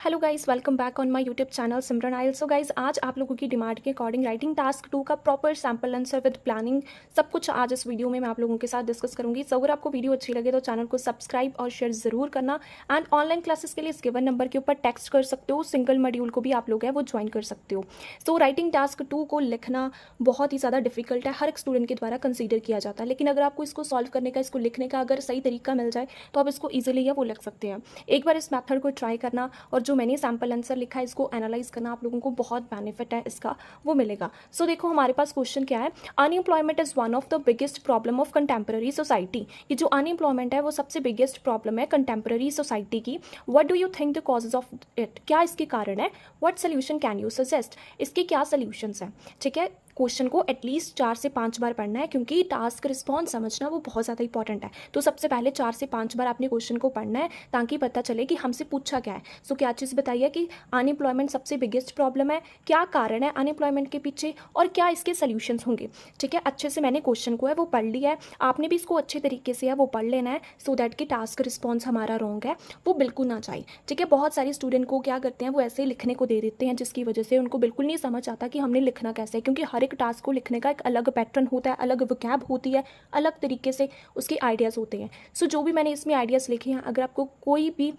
Hello guys, welcome back on my YouTube channel Simran oil. So guys, आज आप लोगों की डिमांड के अकॉर्डिंग राइटिंग टास्क 2 का proper sample answer with planning सब कुछ आज इस वीडियो में मैं आप लोगों के साथ डिस्कस करूंगी। सो अगर आपको वीडियो अच्छी लगे तो चैनल को सब्सक्राइब और शेयर जरूर करना। एंड ऑनलाइन क्लासेस के लिए इस गिवन नंबर के ऊपर टेक्स्ट कर सकते हो, सिंगल मॉड्यूल को भी आप लोग है वो ज्वाइन कर सकते हो। सो राइटिंग टास्क 2 को लिखना बहुत ही ज़्यादा डिफिकल्ट है, हर एक स्टूडेंट के द्वारा कंसिडर किया जाता है, लेकिन अगर आपको इसको सॉल्व करने का, इसको लिखने का अगर सही तरीका मिल जाए तो आप इसको ईजिली है वो लिख सकते हैं। एक बार इस मैथड को ट्राई करना और जो मैंने सैम्पल आंसर लिखा है इसको एनालाइज करना, आप लोगों को बहुत बेनिफिट है इसका वो मिलेगा। सो देखो हमारे पास क्वेश्चन क्या है। Unemployment is one of the biggest problem of contemporary society. ये जो अनएम्प्लॉयमेंट है वो सबसे बिगेस्ट प्रॉब्लम है कंटेम्प्रेरी सोसाइटी की। What do you think the causes of it, क्या इसके कारण है। What solution can you suggest, इसके क्या सोल्यूशंस हैं। ठीक है, क्वेश्चन को एटलीस्ट 4 से 5 बार पढ़ना है क्योंकि टास्क रिस्पॉन्स समझना वो बहुत ज़्यादा इंपॉर्टेंट है। तो सबसे पहले 4 से 5 बार आपने क्वेश्चन को पढ़ना है ताकि पता चले कि हमसे पूछा क्या है। सो क्या चीज़ बताइए कि अनएम्प्लॉयमेंट सबसे बिगेस्ट प्रॉब्लम है, क्या कारण है अनएम्प्लॉयमेंट के पीछे और क्या इसके सोल्यूशंस होंगे। ठीक है, अच्छे से मैंने क्वेश्चन को है वो पढ़ लिया है, आपने भी इसको अच्छे तरीके से है वो पढ़ लेना है सो दैट कि टास्क रिस्पॉन्स हमारा रॉन्ग है वो बिल्कुल ना जाए। ठीक है, बहुत सारे स्टूडेंट को क्या करते हैं वो ऐसे लिखने को दे देते हैं जिसकी वजह से उनको बिल्कुल नहीं समझ आता कि हमने लिखना कैसे है, क्योंकि हर एक टास्क को लिखने का एक अलग पैटर्न होता है, अलग वोकैब होती है, अलग तरीके से उसके आइडियाज़ होते हैं। सो जो भी मैंने इसमें आइडियाज़ लिखे हैं, अगर आपको कोई भी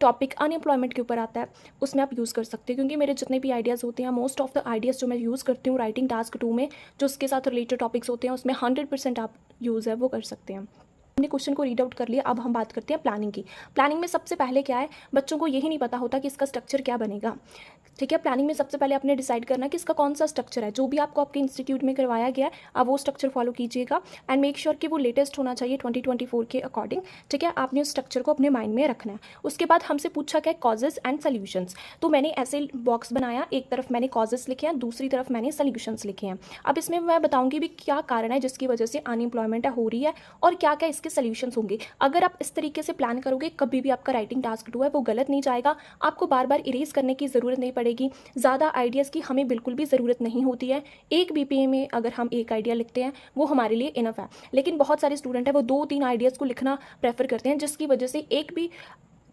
टॉपिक अनएम्प्लॉयमेंट के ऊपर आता है उसमें आप यूज़ कर सकते हो, क्योंकि मेरे जितने भी आइडियाज़ होते हैं, मोस्ट ऑफ द आइडियाज़ जो मैं यूज़ करती हूँ राइटिंग टास्क 2 में, जो उसके साथ रिलेटेड टॉपिक्स होते हैं उसमें 100% आप यूज़ है वो कर सकते हैं। हमने क्वेश्चन को रीड आउट कर लिया, अब हम बात करते हैं प्लानिंग की। प्लानिंग में सबसे पहले क्या है, बच्चों को यही नहीं पता होता कि इसका स्ट्रक्चर क्या बनेगा। ठीक है, प्लानिंग में सबसे पहले आपने डिसाइड करना कि इसका कौन सा स्ट्रक्चर है, जो भी आपको आपके इंस्टीट्यूट में करवाया गया है आप वो स्ट्रक्चर फॉलो कीजिएगा एंड मेक श्योर कि वो लेटेस्ट होना चाहिए 2024 के अकॉर्डिंग। ठीक है, आपने उस स्ट्रक्चर को अपने माइंड में रखना है। उसके बाद हमसे पूछा क्या, कॉजेज एंड सोल्यूशंस। तो मैंने ऐसे बॉक्स बनाया, एक तरफ मैंने कॉजेज लिखे हैं, दूसरी तरफ मैंने सोल्यूशंस लिखे हैं। अब इसमें मैं बताऊंगी भी क्या कारण है जिसकी वजह से अनएम्प्लॉयमेंट हो रही है और क्या क्या इसके सोल्यूशंस होंगे। अगर आप इस तरीके से प्लान करोगे कभी भी आपका राइटिंग टास्क 2 है वो गलत नहीं जाएगा, आपको बार बार इरेज करने की ज़रूरत नहीं पड़ेगी, ज़्यादा आइडियाज़ की हमें बिल्कुल भी ज़रूरत नहीं होती है। एक बीपीए में अगर हम एक आइडिया लिखते हैं वो हमारे लिए इनफ है, लेकिन बहुत सारे स्टूडेंट है वो 2-3 आइडियाज़ को लिखना प्रेफर करते हैं जिसकी वजह से एक भी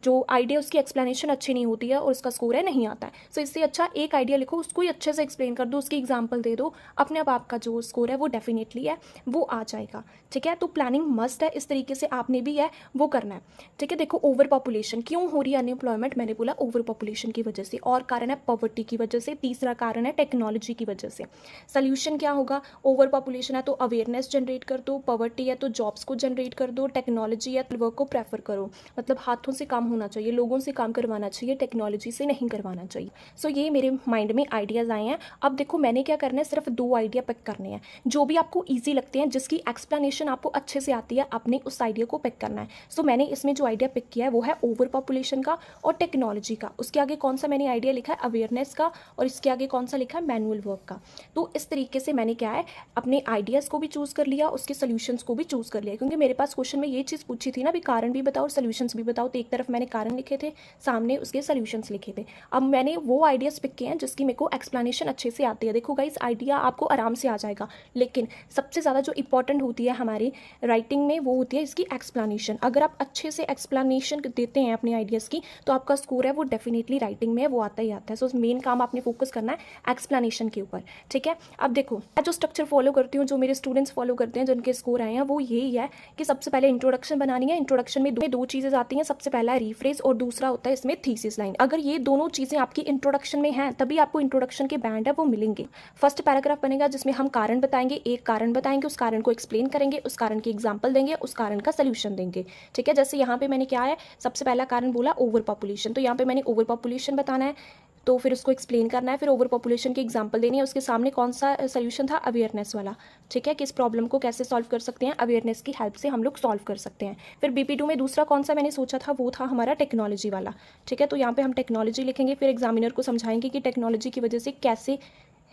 जो आइडिया उसकी एक्सप्लेनेशन अच्छी नहीं होती है और उसका स्कोर है नहीं आता है। सो इससे अच्छा एक आइडिया लिखो, उसको ही अच्छे से एक्सप्लेन कर दो, उसकी एग्जांपल दे दो, अपने आप आपका जो स्कोर है वो डेफिनेटली है वो आ जाएगा। ठीक है, तो प्लानिंग मस्ट है, इस तरीके से आपने भी है वो करना है। ठीक है, देखो ओवर पॉपुलेशन क्यों हो रही है अनएम्प्लॉयमेंट, मैंने बोला ओवर पॉपुलेशन की वजह से, और कारण है पॉवर्टी की वजह से, तीसरा कारण है टेक्नोलॉजी की वजह से। सोल्यूशन क्या होगा, ओवर पॉपुलेशन है तो अवेयरनेस जनरेट कर दो, पॉवर्टी है तो जॉब्स को जनरेट कर दो, टेक्नोलॉजी है तो वर्क को प्रेफर करो, मतलब हाथों से काम होना चाहिए, लोगों से काम करवाना चाहिए, टेक्नोलॉजी से नहीं करवाना चाहिए। सो ये मेरे माइंड में आइडियाज़ आए हैं। अब देखो मैंने क्या करना है, सिर्फ 2 आइडिया पिक करने हैं जो भी आपको ईजी लगते हैं, जिसकी एक्सप्लेनेशन आपको अच्छे से आती है, आपने उस आइडिया को पिक करना है। सो मैंने इसमें जो आइडिया पिक किया है वो है ओवर पॉपुलेशन का और टेक्नोलॉजी का। उसके आगे कौन सा मैंने आइडिया लिखा है, अवेयरनेस का, और इसके आगे कौन सा लिखा है, मैनुअल वर्क का। तो इस तरीके से मैंने क्या है अपने आइडियाज़ को भी चूज़ कर लिया, उसके सोल्यूशंस को भी चूज़ कर लिया, क्योंकि मेरे पास क्वेश्चन में ये चीज़ पूछी थी ना भी कारण भी बताओ और सोल्यूशंस भी बताओ। तो एक तरफ मैंने कारण लिखे थे, सामने उसके सोल्यूशंस लिखे थे। अब मैंने वो आइडियाज़ पिक किए हैं जिसकी मेरे को एक्सप्लेनेशन अच्छे से आती है। देखो गाइस, आइडिया आपको आराम से आ जाएगा, लेकिन सबसे ज़्यादा जो इंपॉर्टेंट होती है हमारी राइटिंग में वो होती है इसकी एक्सप्लेनेशन। अगर आप अच्छे से एक्सप्लेनेशन देते हैं अपने आइडियाज़ की तो आपका स्कोर है वो डेफिनेटली राइटिंग में वो आता ही आता है। सो मेन काम आपने फोकस करना है एक्सप्लेनेशन के ऊपर। ठीक है, अब देखो मैं जो स्ट्रक्चर फॉलो करती हूँ, जो मेरे स्टूडेंट्स फॉलो करते हैं, जिनके स्कोर आए हैं, वो यही है कि सबसे पहले इंट्रोडक्शन बनानी है। इंट्रोडक्शन में दो चीज़ें आती हैं, सबसे पहला है रीफ्रेज और दूसरा होता है इसमें थीसिस लाइन। अगर ये दोनों चीज़ें आपकी इंट्रोडक्शन में हैं तभी आपको इंट्रोडक्शन के बैंड है वो मिलेंगे। फर्स्ट पैराग्राफ बनेगा जिसमें हम कारण बताएंगे, एक कारण बताएंगे, उस कारण को एक्सप्लेन करेंगे, उस कारण की एग्जांपल देंगे, उस कारण का सोल्यूशन देंगे। ठीक है, जैसे यहाँ पे मैंने क्या है, सबसे पहला कारण बोला ओवर पॉपुलेशन, तो यहाँ पे मैंने ओवर पॉपुलेशन बताना है, तो फिर उसको एक्सप्लेन करना है, फिर ओवर पॉपुलेशन की एग्जांपल देनी है, उसके सामने कौन सा सोल्यूशन था, अवेयरनेस वाला। ठीक है, कि इस प्रॉब्लम को कैसे सॉल्व कर सकते हैं, अवेयरनेस की हेल्प से हम लोग सॉल्व कर सकते हैं। फिर BP2 में दूसरा कौन सा मैंने सोचा था, वो था हमारा टेक्नोलॉजी वाला। ठीक है, तो यहाँ पे हम टेक्नोलॉजी लिखेंगे, फिर एग्जामिनर को समझाएंगे कि टेक्नोलॉजी की वजह से कैसे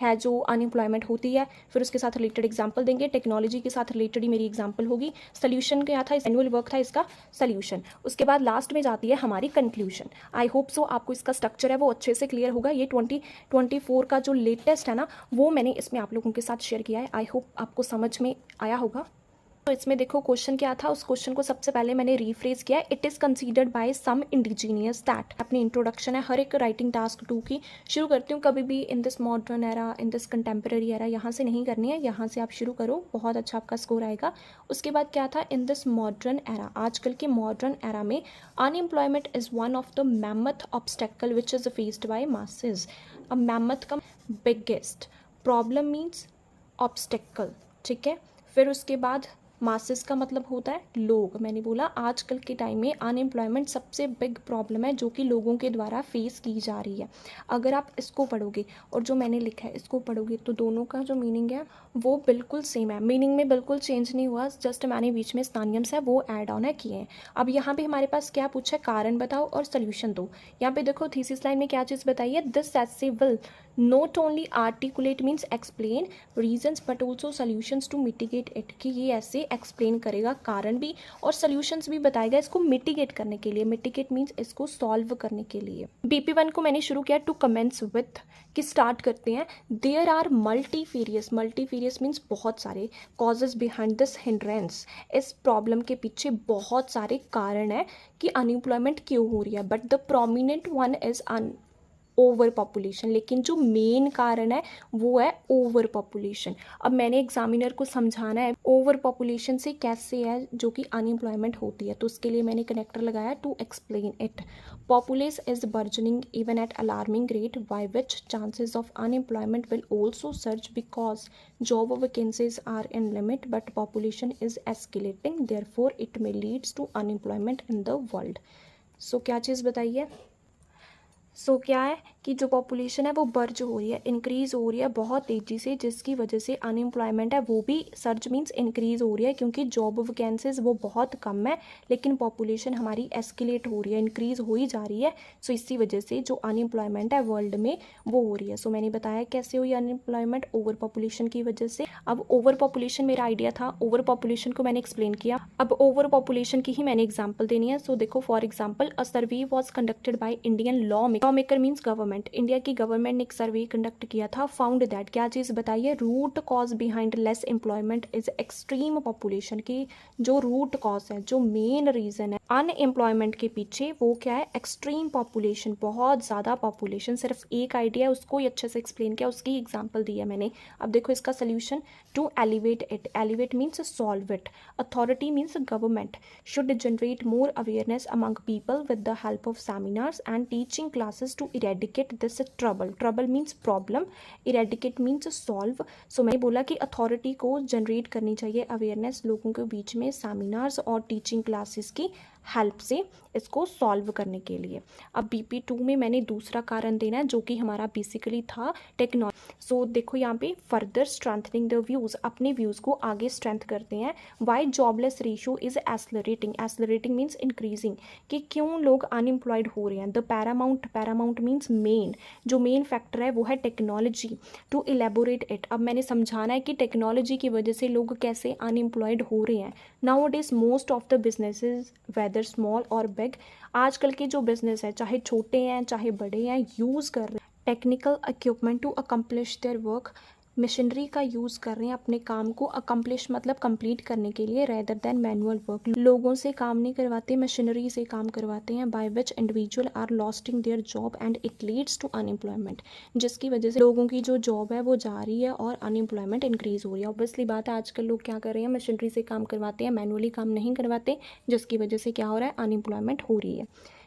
है जो अनएम्प्लॉयमेंट होती है, फिर उसके साथ रिलेटेड एग्जांपल देंगे, टेक्नोलॉजी के साथ रिलेटेड ही मेरी एग्जांपल होगी। सोल्यूशन क्या था, एनुअल वर्क था इसका सोल्यूशन। उसके बाद लास्ट में जाती है हमारी कंक्लूजन। आई होप सो आपको इसका स्ट्रक्चर है वो अच्छे से क्लियर होगा। ये 2024 का जो लेटेस्ट है ना वो मैंने इसमें आप लोगों के साथ शेयर किया है। आई होप आपको समझ में आया होगा। तो इसमें देखो क्वेश्चन क्या था, उस क्वेश्चन को सबसे पहले मैंने रीफ्रेज किया, it is considered by some indigenous that. अपनी इंट्रोडक्शन है हर एक राइटिंग टास्क 2 की, शुरू करती हूँ कभी भी in this modern era, in this contemporary era, यहाँ से नहीं करनी है, यहाँ से आप शुरू करो, बहुत अच्छा आपका स्कोर आएगा। उसके बाद क्या था, इन दिस मॉडर्न एरा, आजकल के मॉडर्न एरा में unemployment is one of the mammoth obstacle which is faced by masses. अब मैमथ का बिगेस्ट, प्रॉब्लम मीन्स ऑब्स्टेकल, ठीक है। फिर उसके बाद मासेस का मतलब होता है लोग। मैंने बोला आजकल के टाइम में अनएम्प्लॉयमेंट सबसे बिग प्रॉब्लम है जो कि लोगों के द्वारा फेस की जा रही है। अगर आप इसको पढ़ोगे और जो मैंने लिखा है इसको पढ़ोगे तो दोनों का जो मीनिंग है वो बिल्कुल सेम है, मीनिंग में बिल्कुल चेंज नहीं हुआ, जस्ट मैंने बीच में स्थानियम्स है वो ऐड ऑन है किए हैं। अब यहाँ पे हमारे पास क्या पूछा है, कारण बताओ और सोल्यूशन दो। यहाँ पे देखो थीसिस लाइन में क्या चीज़ बताई है, this essay will not only articulate means explain reasons but also solutions to mitigate it, कि ये ऐसे एक्सप्लेन करेगा कारण भी और सोल्यूशंस भी बताएगा इसको मिटिगेट करने के लिए। मिटिगेट मीन्स इसको सॉल्व करने के लिए। BP1 को मैंने शुरू किया टू कमेंट्स विथ, कि स्टार्ट करते हैं। There are multifarious, multifarious means बहुत सारे, कॉजेज बिहाइंड दिस हिंड्रेंस, इस प्रॉब्लम के पीछे बहुत सारे कारण है कि अनएम्प्लॉयमेंट क्यों हो रही है, but the prominent one is over population, लेकिन जो मेन कारण है वो है ओवर पॉपुलेशन। अब मैंने एग्जामिनर को समझाना है ओवर पॉपुलेशन से कैसे है जो कि अनएम्प्लॉयमेंट होती है, तो उसके लिए मैंने कनेक्टर लगाया to explain it. Populace is burgeoning even at alarming rate by which chances of unemployment will also search because job vacancies are in limit but population is escalating therefore it may leads to unemployment in the world. So क्या चीज़ बताइए, सो क्या है कि जो population है वो बर्ज हो रही है, इंक्रीज़ हो रही है बहुत तेज़ी से, जिसकी वजह से अनएम्प्लॉयमेंट है वो भी सर्च मीन्स इंक्रीज़ हो रही है, क्योंकि जॉब वैकेंसीज वो बहुत कम है लेकिन पॉपुलेशन हमारी एस्केलेट हो रही है, इंक्रीज़ हो ही जा रही है। सो इसी वजह से जो अनएम्प्लॉयमेंट है वर्ल्ड में वो हो रही है। सो मैंने बताया कैसे हुई अनएम्प्लॉयमेंट, ओवर पॉपुलेशन की वजह से। अब ओवर पॉपुलेशन मेरा आइडिया था, ओवर पॉपुलेशन को मैंने एक्सप्लेन किया, अब ओवर पॉपुलेशन की ही मैंने एग्जाम्पल देनी है। सो देखो for example, a survey was conducted by Indian law maker means government, India की गवर्नमेंट ने एक सर्वे कंडक्ट किया था, फाउंड दैट, क्या चीज़ बताइए, root cause behind less employment is extreme population, की जो रूट कॉज है, जो मेन रीज़न है अनएम्प्लॉयमेंट के पीछे वो क्या है, एक्सट्रीम पॉपुलेशन, बहुत ज़्यादा पॉपुलेशन। सिर्फ एक आइडिया उसको ही अच्छे से एक्सप्लेन किया, उसकी एग्जाम्पल दी है मैंने। अब देखो इसका solution, to elevate it, elevate means solve it, authority means government should generate more awareness among people with the help of seminars and teaching classes to eradicate this trouble, trouble means problem, eradicate means solve. So मैंने बोला कि authority को generate करनी चाहिए awareness लोगों के बीच में seminars और टीचिंग क्लासेस की हेल्प से इसको सॉल्व करने के लिए। अब BP2 में मैंने दूसरा कारण देना है जो कि हमारा बेसिकली था टेक्नोलॉजी। सो देखो यहाँ पे फर्दर स्ट्रेंथनिंग द व्यूज़, अपने व्यूज़ को आगे स्ट्रेंथ करते हैं। Why jobless ratio is accelerating, accelerating means increasing, कि क्यों लोग अनएम्प्लॉयड हो रहे हैं। The paramount, paramount means main, जो मेन फैक्टर है वो है टेक्नोलॉजी। टू इलेबोरेट इट, अब मैंने समझाना है कि टेक्नोलॉजी की वजह से लोग कैसे अनएम्प्लॉयड हो रहे हैं। Now it is most of the businesses whether small और बिग, आजकल के जो बिजनेस है चाहे छोटे हैं चाहे बड़े हैं, यूज़ कर रहे हैं technical equipment to accomplish their work, machinery का यूज़ कर रहे हैं अपने काम को अकम्प्लिश मतलब कंप्लीट करने के लिए, रेदर देन मैनुअल वर्क। लोगों से काम नहीं करवाते, मशीनरी से काम करवाते हैं, by which individual are losting their job and it leads to unemployment, जिसकी वजह से लोगों की जो जॉब है वो जा रही है और अनएम्प्लॉयमेंट इंक्रीज़ हो रही है। ऑब्वियसली बात है आजकल लोग क्या कर रहे हैं, मशीनरी से काम करवाते हैं, मैनुअली काम नहीं करवाते, जिसकी वजह से क्या हो रहा है, अनएम्प्लॉयमेंट हो रही है।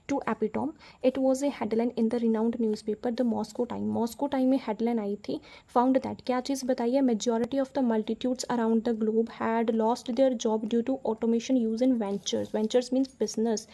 To epitome, it was a headline in the renowned newspaper the Moscow time, Moscow time में हेडलाइन आई थी, फाउंड दैट, क्या चीज़ बताइए, majority of the multitudes around the globe had lost their job due to automation use in ventures, ventures means business.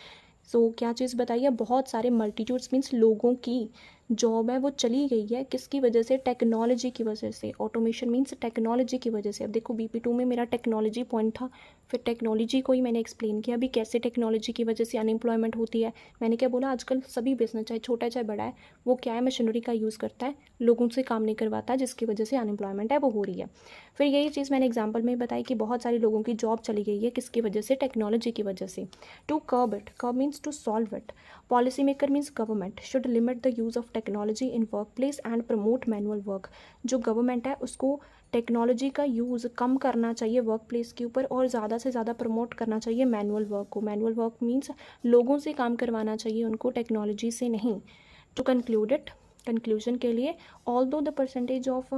So क्या चीज़ बताइए, बहुत सारे मल्टीट्यूड्स मीन्स लोगों की जॉब है वो चली गई है, किसकी वजह से, टेक्नोलॉजी की वजह से। ऑटोमेशन मीन्स टेक्नोलॉजी की वजह से। अब देखो BP2 में मेरा टेक्नोलॉजी पॉइंट था, फिर टेक्नोलॉजी को ही मैंने एक्सप्लेन किया भी कैसे टेक्नोलॉजी की वजह से अनएम्प्लॉयमेंट होती है। मैंने क्या बोला, आजकल सभी बिजनेस चाहे छोटा है चाहे बड़ा है वो क्या है, मशीनरी का यूज़ करता है, लोगों से काम नहीं करवाता, जिसकी वजह से अनएम्प्लॉयमेंट है वो हो रही है। फिर यही चीज़ मैंने एग्जाम्पल में बताई कि बहुत सारे लोगों की जॉब चली गई है, किसकी वजह से, टेक्नोलॉजी की वजह से। To curb it, curb means to solve it, policy maker means government should limit the use of technology in work place and promote manual work, जो गवर्नमेंट है उसको टेक्नोलॉजी का यूज़ कम करना चाहिए वर्क प्लेस के ऊपर और ज़्यादा से ज़्यादा प्रमोट करना चाहिए मैनुअल वर्क को। मैनुअल वर्क मीन्स लोगों से काम करवाना चाहिए उनको, टेक्नोलॉजी से नहीं। टू कंक्लूड इट, कंक्लूजन के लिए, although the percentage of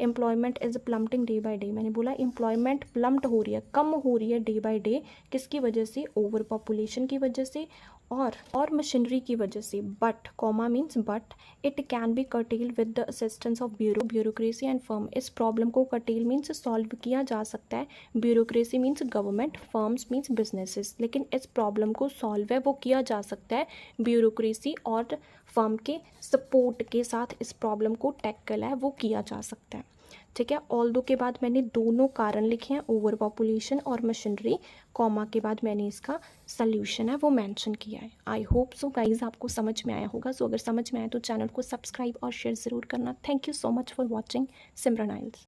employment is plummeting day by day, मैंने बोला एम्प्लॉयमेंट प्लम्ट हो रही है, कम हो रही है डे बाय डे, किसकी वजह से? ओवर पॉपुलेशन की वजह से और मशीनरी की वजह से। But comma means but it can be cartel with the assistance of bureaucracy and firm, इस प्रॉब्लम को कर्टेल मीन्स सॉल्व किया जा सकता है। Bureaucracy means government, firms means businesses, लेकिन इस प्रॉब्लम को सॉल्व है वो किया जा सकता है ब्यूरोक्रेसी और फर्म के सपोर्ट के साथ, इस प्रॉब्लम को टैकल है वो किया जा सकता है। ठीक है, ऑल्दो के बाद मैंने दोनों कारण लिखे हैं, ओवर पॉपुलेशन और मशीनरी, कॉमा के बाद मैंने इसका सल्यूशन है वो मेंशन किया है। आई होप सो गाइज आपको समझ में आया होगा। सो अगर समझ में आया तो चैनल को सब्सक्राइब और शेयर ज़रूर करना। Thank you so much for watching Simran IELTS.